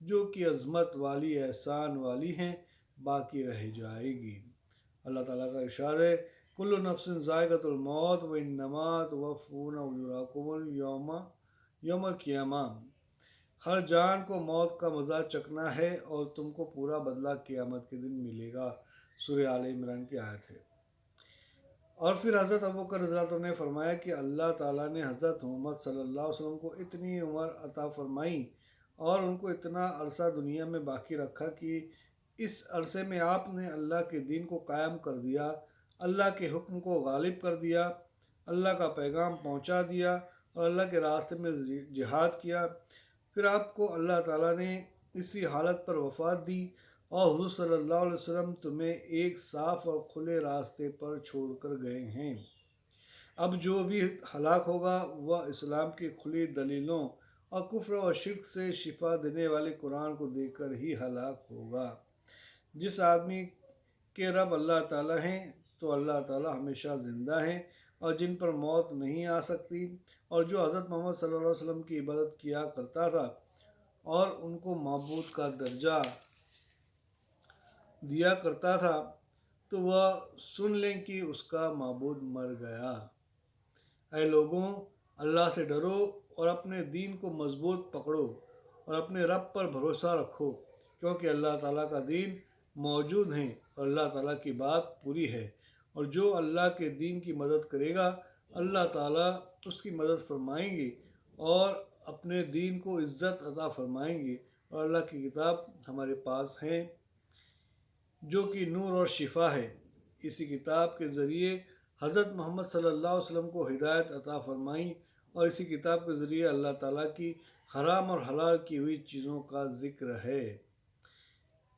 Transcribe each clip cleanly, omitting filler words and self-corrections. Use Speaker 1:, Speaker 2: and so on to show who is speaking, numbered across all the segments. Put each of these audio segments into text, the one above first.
Speaker 1: جو کہ عظمت والی احسان والی ہیں باقی رہ جائے گی۔ اللہ تعالیٰ کا ارشاد ہے کل نفس ذائقۃ الموت و انما توفون اجورکم یوم القیامہ، ہر جان کو موت کا مزہ چکھنا ہے اور تم کو پورا بدلہ قیامت کے دن ملے گا۔ سورہ آل عمران کی آیت ہے۔ اور پھر حضرت ابوبکر رضی اللہ عنہ نے فرمایا کہ اللہ تعالیٰ نے حضرت محمد صلی اللہ علیہ وسلم کو اتنی عمر عطا فرمائی اور ان کو اتنا عرصہ دنیا میں باقی رکھا کہ اس عرصے میں آپ نے اللہ کے دین کو قائم کر دیا، اللہ کے حکم کو غالب کر دیا، اللہ کا پیغام پہنچا دیا اور اللہ کے راستے میں جہاد کیا۔ پھر آپ کو اللہ تعالیٰ نے اسی حالت پر وفات دی اور حضور صلی اللہ علیہ وسلم تمہیں ایک صاف اور کھلے راستے پر چھوڑ کر گئے ہیں۔ اب جو بھی ہلاک ہوگا وہ اسلام کی کھلی دلیلوں اور کفر و شرک سے شفا دینے والے قرآن کو دیکھ کر ہی ہلاک ہوگا۔ جس آدمی کے رب اللہ تعالیٰ ہیں تو اللہ تعالیٰ ہمیشہ زندہ ہیں اور جن پر موت نہیں آ سکتی، اور جو حضرت محمد صلی اللہ علیہ وسلم کی عبادت کیا کرتا تھا اور ان کو معبود کا درجہ دیا کرتا تھا، تو وہ سن لیں کہ اس کا معبود مر گیا۔ اے لوگوں، اللہ سے ڈرو اور اپنے دین کو مضبوط پکڑو اور اپنے رب پر بھروسہ رکھو، کیونکہ اللہ تعالیٰ کا دین موجود ہے اور اللہ تعالیٰ کی بات پوری ہے، اور جو اللہ کے دین کی مدد کرے گا اللہ تعالیٰ اس کی مدد فرمائیں گے اور اپنے دین کو عزت عطا فرمائیں گے۔ اور اللہ کی کتاب ہمارے پاس ہے جو کہ نور اور شفا ہے۔ اسی کتاب کے ذریعے حضرت محمد صلی اللہ علیہ وسلم کو ہدایت عطا فرمائی، اور اسی کتاب کے ذریعے اللہ تعالیٰ کی حرام اور حلال کی ہوئی چیزوں کا ذکر ہے۔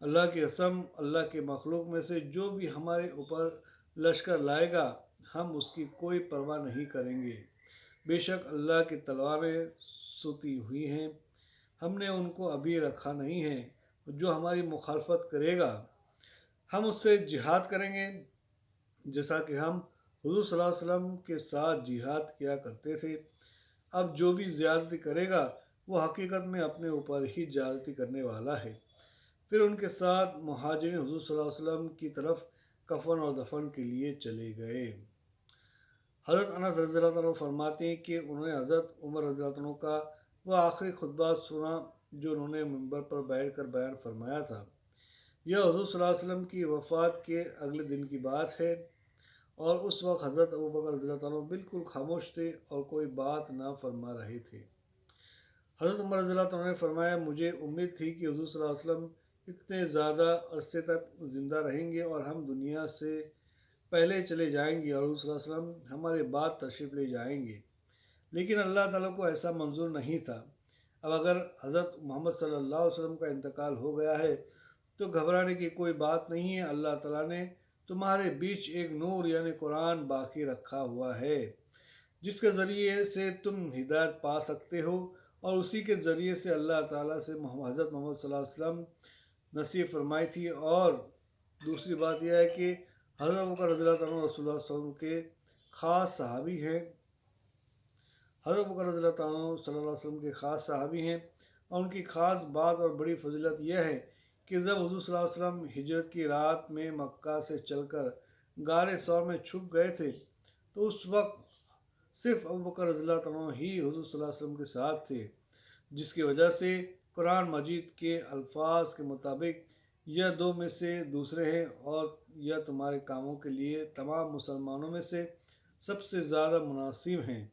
Speaker 1: اللہ کی قسم، اللہ کے مخلوق میں سے جو بھی ہمارے اوپر لشکر لائے گا ہم اس کی کوئی پرواہ نہیں کریں گے۔ بے شک اللہ کی تلواریں سوتی ہوئی ہیں، ہم نے ان کو ابھی رکھا نہیں ہے۔ جو ہماری مخالفت کرے گا ہم اس سے جہاد کریں گے، جیسا کہ ہم حضور صلی اللہ علیہ وسلم کے ساتھ جہاد کیا کرتے تھے۔ اب جو بھی زیادتی کرے گا وہ حقیقت میں اپنے اوپر ہی زیادتی کرنے والا ہے۔ پھر ان کے ساتھ مہاجرین حضور صلی اللہ علیہ وسلم کی طرف کفن اور دفن کے لیے چلے گئے۔ حضرت انس رضی اللہ عنہ فرماتے ہیں کہ انہوں نے حضرت عمر رضی اللہ عنہ کا وہ آخری خطبہ سنا جو انہوں نے منبر پر بیٹھ کر بیان فرمایا تھا۔ یہ حضور صلی اللہ علیہ وسلم کی وفات کے اگلے دن کی بات ہے، اور اس وقت حضرت ابوبکر رضی اللہ عنہ بالکل خاموش تھے اور کوئی بات نہ فرما رہے تھے۔ حضرت عمر رضی اللہ عنہ نے فرمایا مجھے امید تھی کہ حضور صلی اللہ علیہ وسلم اتنے زیادہ عرصے تک زندہ رہیں گے اور ہم دنیا سے پہلے چلے جائیں گے اور حضور صلی اللہ علیہ وسلم ہمارے بعد تشریف لے جائیں گے، لیکن اللہ تعالیٰ کو ایسا منظور نہیں تھا۔ اب اگر حضرت محمد صلی اللہ علیہ وسلم کا انتقال ہو گیا ہے تو گھبرانے کی کوئی بات نہیں ہے، اللہ تعالیٰ نے تمہارے بیچ ایک نور یعنی قرآن باقی رکھا ہوا ہے جس کے ذریعے سے تم ہدایت پا سکتے ہو، اور اسی کے ذریعے سے اللہ تعالیٰ سے حضرت محمد صلی اللہ علیہ وسلم نصیب فرمائی تھی۔ اور دوسری بات یہ ہے کہ حضرت ابوبکر رضی اللہ عنہ رسول اللہ صلی اللہ علیہ وسلم کے خاص صحابی ہیں، حضرت ابوبکر رضی اللہ عنہ صلی اللہ علیہ وسلم کے خاص صحابی ہیں، اور ان کی خاص بات اور بڑی فضیلت یہ ہے کہ جب حضور صلی اللہ علیہ وسلم ہجرت کی رات میں مکہ سے چل کر غار ثور میں چھپ گئے تھے تو اس وقت صرف ابوبکر رضی اللہ عنہ ہی حضور صلی اللہ علیہ وسلم کے ساتھ تھے، جس کی وجہ سے قرآن مجید کے الفاظ کے مطابق یہ دو میں سے دوسرے ہیں اور یہ تمہارے کاموں کے لیے تمام مسلمانوں میں سے سب سے زیادہ مناسب ہیں،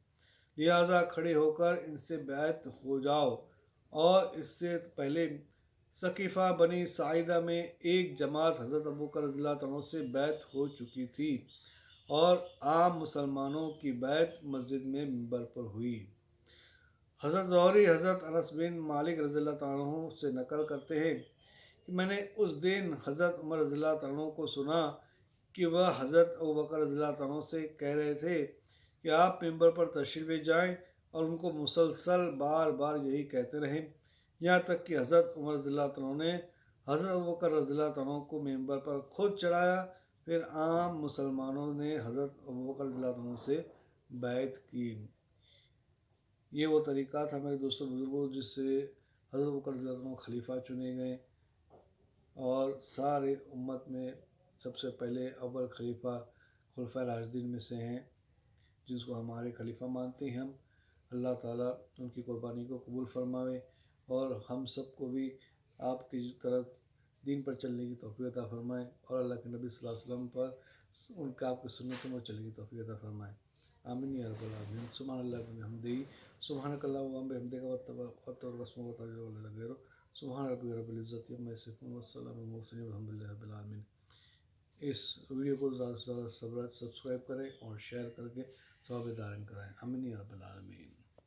Speaker 1: لہٰذا کھڑے ہو کر ان سے بیعت ہو جاؤ۔ اور اس سے پہلے ثقیفہ بنی ساعدہ میں ایک جماعت حضرت ابوبکر رضی اللہ عنہ سے بیعت ہو چکی تھی اور عام مسلمانوں کی بیعت مسجد میں منبر پر ہوئی۔ حضرت زہری حضرت انس بن مالک رضی اللہ عنہ سے نقل کرتے ہیں کہ میں نے اس دن حضرت عمر رضی اللہ عنہ کو سنا کہ وہ حضرت ابوبکر رضی اللہ عنہ سے کہہ رہے تھے کہ آپ منبر پر تشریف لے جائیں، اور ان کو مسلسل بار بار یہی کہتے رہیں، یہاں تک کہ حضرت عمر رضی اللہ عنہ نے حضرت ابوبکر رضی اللہ عنہ کو منبر پر خود چڑھایا۔ پھر عام مسلمانوں نے حضرت ابوبکر رضی اللہ عنہ سے بیعت کی۔ یہ وہ طریقہ تھا میرے دوستوں بزرگوں جس سے حضرت ابوبکر رضی اللہ عنہ خلیفہ چنے گئے، اور سارے امت میں سب سے پہلے اول خلیفہ خلفۂ راشدین میں سے ہیں، جس کو ہمارے خلیفہ مانتے ہیں ہم۔ اللہ تعالیٰ ان کی قربانی کو قبول فرماوے، اور ہم سب کو بھی آپ کی طرف دین پر چلنے کی توفیق عطا فرمائے، اور اللہ کے نبی صلی اللہ علیہ وسلم پر ان کا آپ کی سنتوں میں چلنے کی توفیق عطا فرمائے۔ آمین یا رب العالمین۔ سبحان اللہ بحمدہ، سبحانک اللہم وبحمدک وتبارک اسمک وتعالی جدک لا غیرک، سبحان ربک رب العزت عما یصفون والسلام علی المرسلین والحمد للہ رب العالمین۔ اس ویڈیو کو زیادہ سے زیادہ سبسکرائب کریں اور شیئر کر کے ثواب دارین کرائیں۔ آمین یا رب العالمین۔